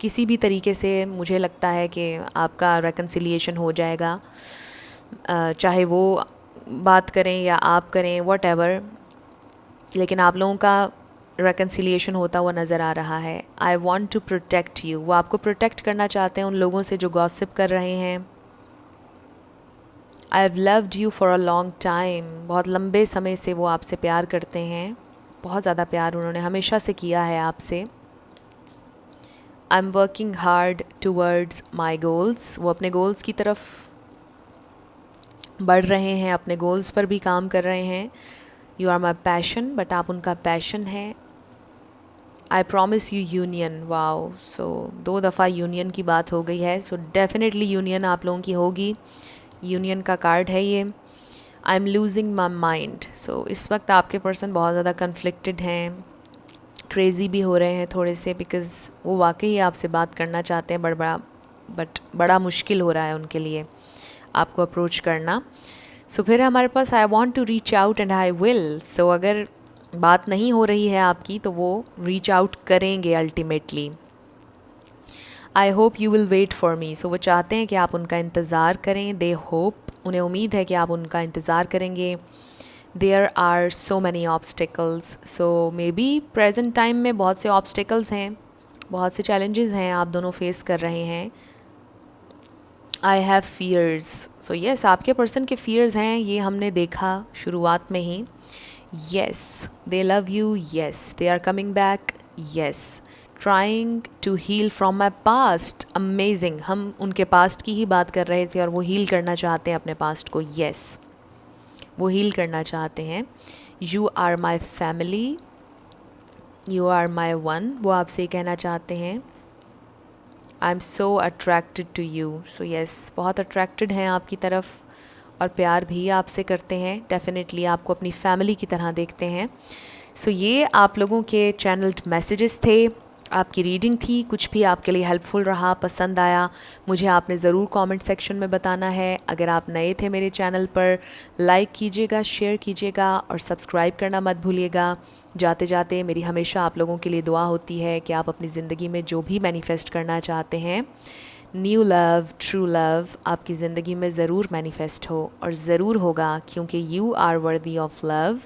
किसी भी तरीके से। मुझे लगता है कि आपका रेकन्सिलिएशन हो जाएगा, चाहे वो बात करें या आप करें, वट लेकिन आप लोगों का रेकन्सिलिएशन होता हुआ नज़र आ रहा है। I want to protect you. वो आपको प्रोटेक्ट करना चाहते हैं उन लोगों से जो गॉसिप कर रहे हैं। I have loved you for a long time. बहुत लंबे समय से वो आपसे प्यार करते हैं, बहुत ज़्यादा प्यार उन्होंने हमेशा से किया है आपसे। I am working hard towards my goals, वो अपने गोल्स की तरफ बढ़ रहे हैं, अपने गोल्स पर भी काम कर रहे हैं। You are my passion, but आप उनका पैशन है। I promise you union, wow, so 2 दफ़ा यूनियन की बात हो गई है, सो डेफिनेटली यूनियन आप लोगों की होगी, यूनियन का कार्ड है ये। I am losing my mind, so इस वक्त आपके पर्सन बहुत ज़्यादा कन्फ्लिक्टेड हैं, क्रेज़ी भी हो रहे हैं थोड़े से, बिकॉज़ वो वाकई आपसे बात करना चाहते हैं, बट बड़ा मुश्किल हो रहा है उनके लिए आपको अप्रोच करना। सो फिर हमारे पास I want to reach out and I will, so अगर बात नहीं हो रही है आपकी तो वो रीच आउट करेंगे ultimately. I hope you will wait for me, so वो चाहते हैं कि आप उनका इंतज़ार करें, दे होप, उन्हें उम्मीद है कि आप उनका इंतज़ार करेंगे। There are so many obstacles, so may be present time में बहुत से ऑब्स्टिकल्स हैं, बहुत से चैलेंजेस हैं आप दोनों फेस कर रहे हैं। I have fears, so yes, आपके पर्सन के फ़ियर्स हैं, ये हमने देखा शुरुआत में ही। Yes, they love you, yes, they are coming back, yes, trying to heal from my past, amazing, हम उनके पास्ट की ही बात कर रहे थे और वो हील करना चाहते हैं अपने पास्ट को, येस, वो हील करना चाहते हैं। You are my family, you are my one, वो आपसे कहना चाहते हैं। I am so attracted to you, so yes, बहुत अट्रैक्टेड हैं आपकी तरफ और प्यार भी आपसे करते हैं, डेफिनेटली आपको अपनी फैमिली की तरह देखते हैं। सो ये आप लोगों के चैनल्ड मैसेजेस थे, आपकी रीडिंग थी, कुछ भी आपके लिए हेल्पफुल रहा, पसंद आया, मुझे आपने ज़रूर कमेंट सेक्शन में बताना है। अगर आप नए थे मेरे चैनल पर, लाइक कीजिएगा, शेयर कीजिएगा और सब्सक्राइब करना मत भूलिएगा। जाते जाते मेरी हमेशा आप लोगों के लिए दुआ होती है कि आप अपनी ज़िंदगी में जो भी मैनिफेस्ट करना चाहते हैं, न्यू लव, ट्रू लव आपकी ज़िंदगी में ज़रूर मैनिफेस्ट हो, और ज़रूर होगा, क्योंकि you are worthy of love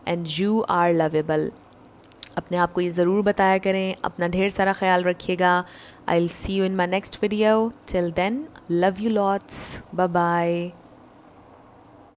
and you are lovable. अपने आप को ये ज़रूर बताया करें, अपना ढेर सारा ख्याल रखिएगा। I will see you in my next video, till then love you lots, bye bye.